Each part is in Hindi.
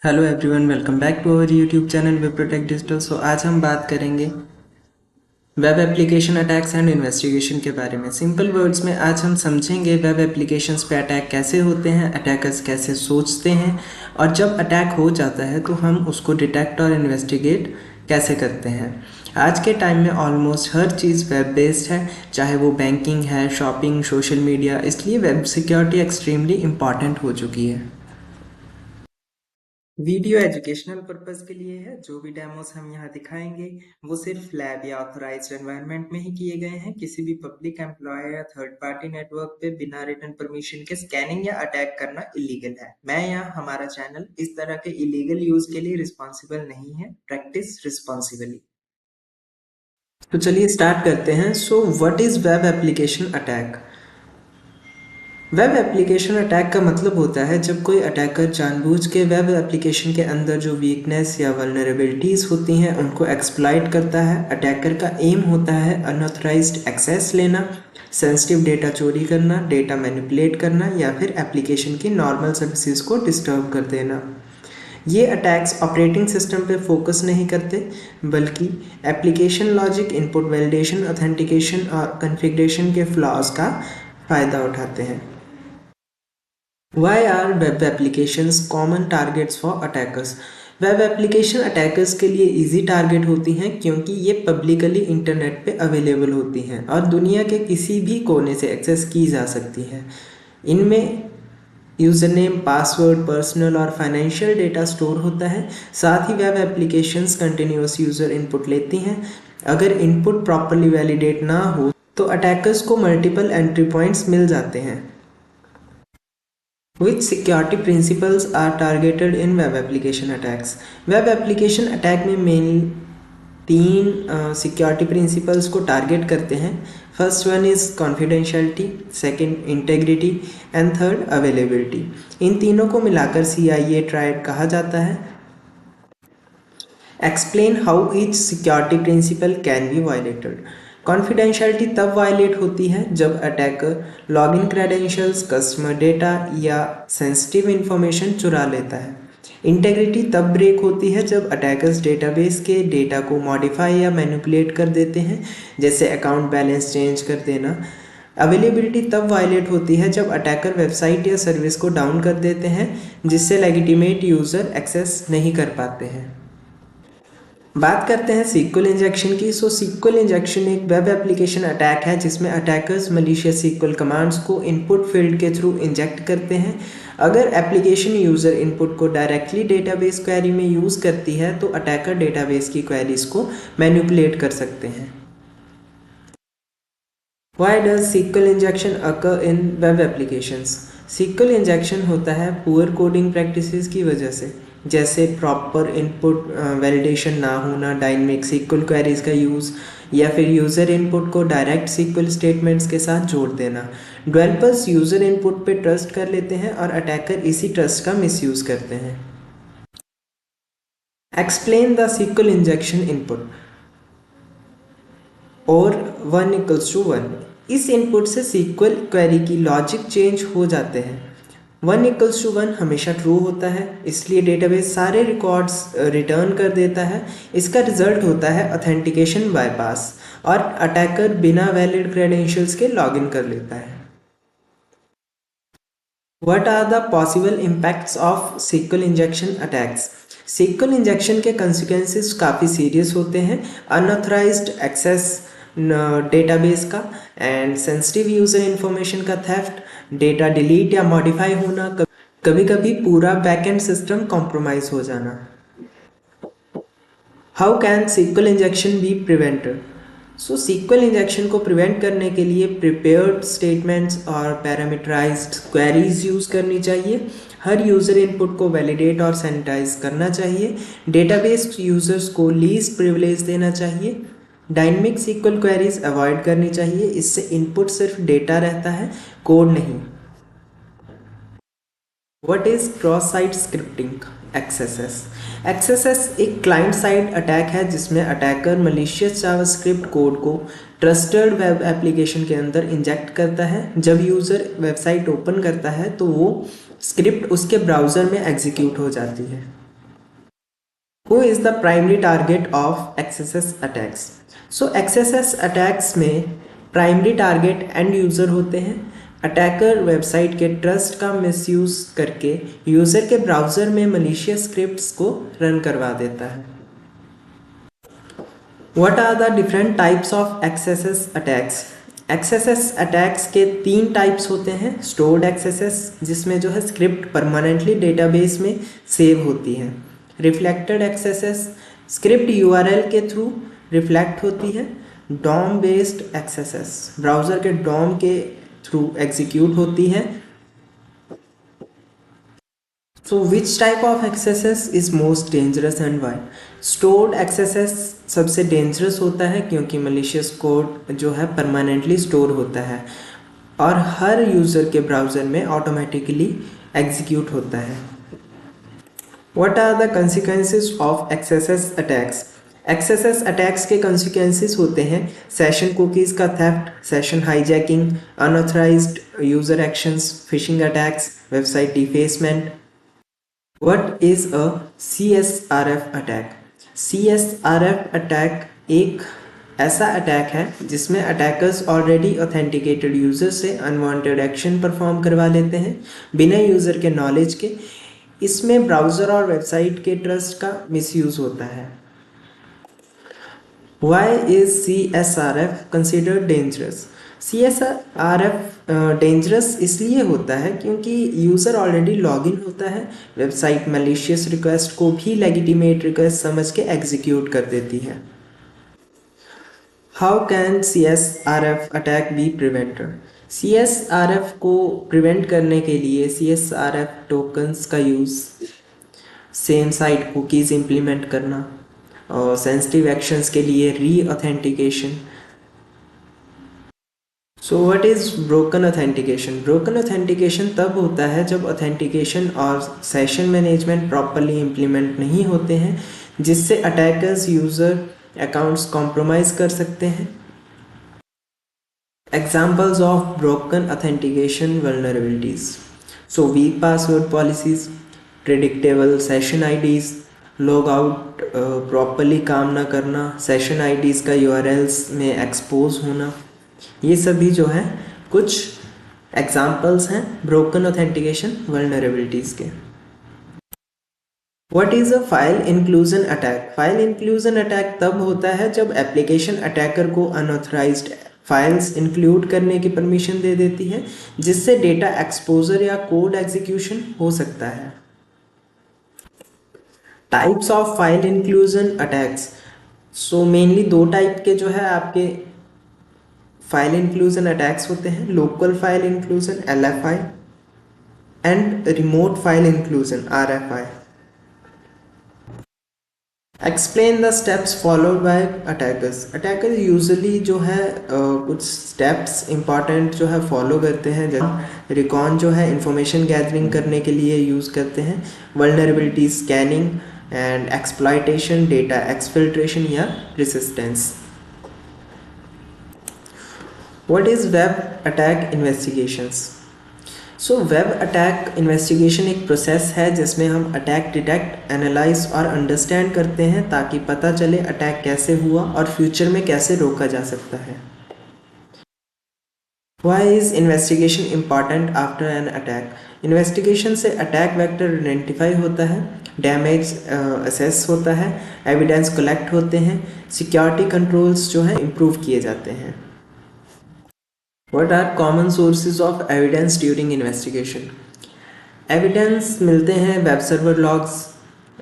Hello everyone, welcome back to our YouTube channel web protect digital. So आज हम बात करेंगे web application attacks and investigation के बारे में। सिंपल वर्ड्स में आज हम समझेंगे वेब एप्लीकेशंस पे अटैक कैसे होते हैं, अटैकर्स कैसे सोचते हैं, और जब अटैक हो जाता है तो हम उसको डिटेक्ट और इन्वेस्टिगेट कैसे करते हैं। आज के टाइम में ऑलमोस्ट हर चीज़ वेब बेस्ड है, चाहे वो बैंकिंग है, शॉपिंग, सोशल मीडिया, इसलिए वेब सिक्योरिटी एक्सट्रीमली इम्पॉर्टेंट हो चुकी है। वीडियो एजुकेशनल पर्पस के लिए है। जो भी डेमोस हम यहाँ दिखाएंगे वो सिर्फ लैब या ऑथराइज्ड एनवायरनमेंट में ही किए गए हैं। किसी भी पब्लिक एम्प्लॉय या थर्ड पार्टी नेटवर्क पे बिना रिटन परमिशन के स्कैनिंग या अटैक करना इलीगल है। मैं या हमारा चैनल इस तरह के इलीगल यूज के लिए रिस्पॉन्सिबल नहीं है। Practice responsibly. तो चलिए स्टार्ट करते हैं। So what is web application attack? Web application attack का मतलब होता है जब कोई अटैकर जानबूझ के वेब एप्लीकेशन के अंदर जो वीकनेस या वल्नरेबिलिटीज़ होती हैं उनको एक्सप्लॉइट करता है। अटैकर का एम होता है अनऑथराइज्ड एक्सेस लेना, सेंसिटिव डेटा चोरी करना, डेटा मैनिपुलेट करना या फिर एप्लीकेशन की नॉर्मल सर्विसेज को डिस्टर्ब कर देना। ये अटैक्स ऑपरेटिंग सिस्टम पे फोकस नहीं करते बल्कि application logic, input validation, authentication और कॉन्फ़िगरेशन के फ्लॉज का फ़ायदा उठाते हैं। Why are web applications common targets for attackers? Web application attackers के लिए इजी टारगेट होती हैं क्योंकि ये पब्लिकली इंटरनेट पे अवेलेबल होती हैं और दुनिया के किसी भी कोने से एक्सेस की जा सकती हैं। इनमें यूज़र नेम, पासवर्ड, पर्सनल और फाइनेंशियल डेटा स्टोर होता है। साथ ही web applications continuous user input लेती हैं। अगर इनपुट प्रॉपरली वैलिडेट ना हो तो अटैकर्स को मल्टीपल एंट्री पॉइंट्स मिल जाते हैं। Which security principles are targeted in web application attacks? Web application attack में मेन तीन सिक्योरिटी प्रिंसिपल्स को टारगेट करते हैं। First one is confidentiality, second integrity and third availability. इन तीनों को मिलाकर CIA ट्रायड कहा जाता है। Explain how each security principle can be violated. Confidentiality तब वायलेट होती है जब attacker login credentials, customer data या सेंसिटिव इंफॉर्मेशन चुरा लेता है। इंटेग्रिटी तब ब्रेक होती है जब अटैकर्स डेटाबेस के डेटा को मॉडिफाई या मैनिपुलेट कर देते हैं, जैसे अकाउंट बैलेंस चेंज कर देना। अवेलेबिलिटी तब वायलेट होती है जब अटैकर वेबसाइट या सर्विस को डाउन कर देते हैं जिससे लेजिटिमेट यूज़र एक्सेस नहीं कर पाते हैं। बात करते हैं सीक्वल इंजेक्शन की। सीक्वल इंजेक्शन एक वेब एप्लीकेशन अटैक है जिसमें अटैकर्स मलिशियस सीक्वल कमांड्स को इनपुट फील्ड के थ्रू इंजेक्ट करते हैं। अगर एप्लीकेशन यूज़र इनपुट को डायरेक्टली डेटाबेस क्वेरी में यूज़ करती है तो अटैकर डेटाबेस की क्वेरीज को मैनिपुलेट कर सकते हैं। Why does SQL injection occur in web applications? SQL injection होता है पुअर कोडिंग प्रैक्टिसेस की वजह से, जैसे प्रॉपर इनपुट वैलिडेशन ना होना, डायनेमिक SQL क्वेरीज का यूज़ या फिर यूज़र इनपुट को डायरेक्ट SQL स्टेटमेंट्स के साथ जोड़ देना। डेवलपर्स यूज़र इनपुट पे ट्रस्ट कर लेते हैं और अटैकर इसी ट्रस्ट का मिसयूज़ करते हैं। Explain the SQL injection input और 1 = 1। इस इनपुट से सीक्वल क्वेरी की लॉजिक चेंज हो जाते हैं। 1 = 1 हमेशा ट्रू होता है, इसलिए डेटाबेस सारे रिकॉर्ड्स रिटर्न कर देता है। इसका रिजल्ट होता है ऑथेंटिकेशन बाईपास और अटैकर बिना वैलिड क्रेडेंशियल्स के लॉगिन कर लेता है। What are the possible impacts of SQL injection attacks? SQL injection के consequences काफ़ी सीरियस होते हैं। अनऑथराइज्ड एक्सेस डेटाबेस का एंड सेंसिटिव यूज़र इंफॉर्मेशन का थेफ्ट, डेटा डिलीट या मॉडिफाई होना, कभी कभी पूरा बैकएंड सिस्टम कॉम्प्रोमाइज हो जाना। How can SQL injection be prevented? SQL injection को प्रिवेंट करने के लिए प्रिपेयर्ड स्टेटमेंट्स और पैरामीटराइज्ड क्वेरीज यूज़ करनी चाहिए। हर यूज़र इनपुट को वैलिडेट और सैनिटाइज करना चाहिए। डेटाबेस यूज़र्स को लीस्ट प्रिविलेज देना चाहिए। डायनेमिक SQL क्वेरीज अवॉइड करनी चाहिए, इससे इनपुट सिर्फ डेटा रहता है, कोड नहीं। What is cross site scripting? XSS एक क्लाइंट साइड अटैक है जिसमें अटैकर मलिशियस जावास्क्रिप्ट कोड को ट्रस्टेड वेब एप्लीकेशन के अंदर इंजेक्ट करता है। जब यूज़र वेबसाइट ओपन करता है तो वो स्क्रिप्ट उसके ब्राउज़र में एग्जीक्यूट हो जाती है। Who is the primary target of XSS attacks? So XSS attacks में प्राइमरी टारगेट एंड यूज़र होते हैं। अटैकर वेबसाइट के ट्रस्ट का मिसयूज़ करके यूज़र के ब्राउज़र में मलिशियस स्क्रिप्ट्स को रन करवा देता है। What are the different types of XSS attacks? XSS attacks के 3 टाइप्स होते हैं। स्टोर्ड XSS जिसमें जो है स्क्रिप्ट परमानेंटली डेटाबेस में सेव होती है। रिफ्लेक्टेड XSS स्क्रिप्ट URL के थ्रू रिफ्लेक्ट होती है। डॉम बेस्ड XSS ब्राउज़र के डॉम के थ्रू एग्जीक्यूट होती है। So which type of XSS is most dangerous and why? Stored XSS सबसे डेंजरस होता है क्योंकि मलिशियस कोड जो है परमानेंटली स्टोर होता है और हर यूज़र के ब्राउज़र में ऑटोमेटिकली एग्जीक्यूट होता है। What are the consequences of XSS attacks? XSS attacks के consequences होते हैं सेशन कुकीज़ का theft, session hijacking, unauthorised user actions, phishing attacks, website defacement. What is a CSRF attack? CSRF attack एक ऐसा अटैक है जिसमें अटैकर्स ऑलरेडी ऑथेंटिकेटेड यूज़र से अनवांटेड एक्शन परफॉर्म करवा लेते हैं बिना यूज़र के नॉलेज के। इसमें ब्राउज़र और वेबसाइट के ट्रस्ट का मिसयूज़ होता है। Why is CSRF considered dangerous? CSRF dangerous इसलिए होता है क्योंकि यूज़र ऑलरेडी लॉगिन होता है, वेबसाइट मैलिशियस रिक्वेस्ट को भी लेजिटिमेट रिक्वेस्ट समझ के एग्जीक्यूट कर देती है। How can CSRF attack be prevented? CSRF को प्रिवेंट करने के लिए CSRF टोकन्स का use, same site cookies implement करना और सेंसिटिव एक्शंस के लिए री authentication. So what is broken authentication? Broken authentication तब होता है जब ऑथेंटिकेशन और सेशन मैनेजमेंट प्रॉपरली इम्प्लीमेंट नहीं होते हैं जिससे अटैकर्स यूज़र अकाउंट्स कॉम्प्रोमाइज़ कर सकते हैं। Examples of broken authentication vulnerabilities, so weak password policies, predictable session IDs, log out properly काम ना करना, सेशन आईडीज़ का URLs में एक्सपोज होना। ये सभी जो है कुछ एग्जाम्पल्स हैं ब्रोकन ऑथेंटिकेशन वल्नरेबिलिटीज़ के। What is a file inclusion attack? File inclusion attack तब होता है जब एप्लीकेशन अटैकर को अनऑथराइज्ड फाइल्स इंक्लूड करने की परमिशन दे देती है जिससे डेटा एक्सपोजर या कोड एग्जीक्यूशन हो सकता है। Types of file inclusion attacks, so mainly 2 type के जो है आपके फाइल इंक्लूजन अटैक्स होते हैं। Local file inclusion LFI and remote file inclusion RFI। Explain the steps followed by attackers. Attackers usually जो है कुछ स्टेप्स इंपॉर्टेंट जो है फॉलो करते हैं। जैसे रिकॉन जो है इंफॉर्मेशन गैदरिंग करने के लिए यूज़ करते हैं, vulnerability scanning and exploitation, data exfiltration या resistance. What is web attack investigations? So web attack investigation एक प्रोसेस है जिसमें हम अटैक डिटेक्ट, एनालाइज और अंडरस्टैंड करते हैं ताकि पता चले अटैक कैसे हुआ और फ्यूचर में कैसे रोका जा सकता है। Why is investigation important after an attack? Investigation से अटैक वेक्टर आइडेंटिफाई होता है, डैमेज असेस होता है, एविडेंस कलेक्ट होते हैं, सिक्योरिटी कंट्रोल्स जो है इम्प्रूव किए जाते हैं। What are common sources of evidence during investigation? Evidence मिलते हैं web server logs,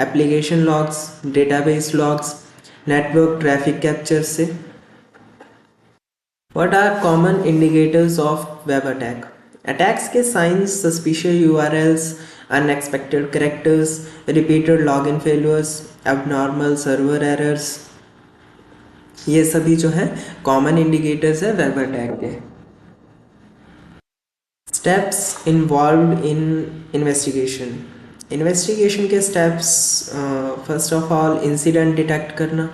application logs, database logs, network traffic capture से। What are common indicators of web attack? Attacks के signs suspicious URLs, unexpected characters, repeated login failures, abnormal server errors, ये सभी जो है कॉमन इंडिकेटर्स है वेब अटैक के। Steps involved in investigation. Investigation के steps, first of all incident detect करना,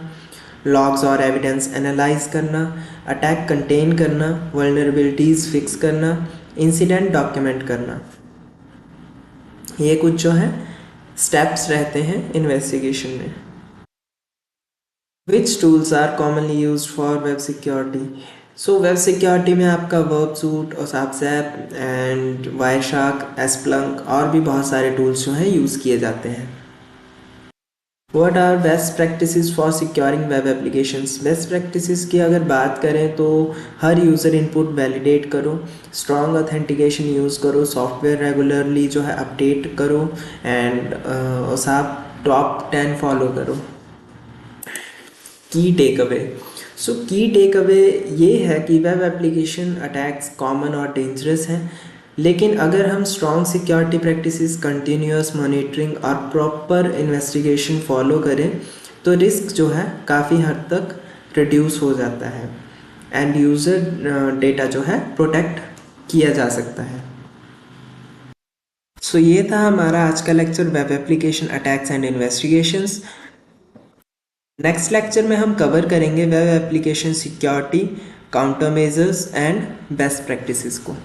लॉग्स और एविडेंस एनालाइज करना, अटैक कंटेन करना, वल्नरेबिलिटीज़ फिक्स करना, इंसिडेंट डॉक्यूमेंट करना। ये कुछ जो है स्टेप्स रहते हैं इन्वेस्टिगेशन में। Which tools are commonly use for web security? So web security में आपका वर्ब सूट और सापसैप एंड वायरशार्क, एसप्लंक और भी बहुत सारे टूल्स जो हैं यूज़ किए जाते हैं। What are best practices for securing web applications? Best practices की अगर बात करें तो हर यूज़र इनपुट वैलिडेट करो, स्ट्रॉन्ग ऑथेंटिकेशन यूज़ करो, सॉफ्टवेयर रेगुलरली जो है अपडेट करो एंड आप टॉप 10 फॉलो करो। की टेक अवे, सो की टेक अवे ये है कि वेब एप्लीकेशन अटैक्स कॉमन और डेंजरस हैं, लेकिन अगर हम strong security practices, continuous monitoring और प्रॉपर इन्वेस्टिगेशन फॉलो करें तो रिस्क जो है काफ़ी हद तक रिड्यूस हो जाता है एंड यूज़र डेटा जो है प्रोटेक्ट किया जा सकता है। सो ये था हमारा आज का lecture, web application attacks and investigations. Next lecture में हम कवर करेंगे web application security, counter measures and best practices को।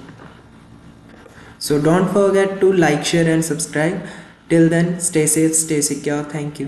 So don't forget to like, share and subscribe. Till then, stay safe, stay secure. Thank you.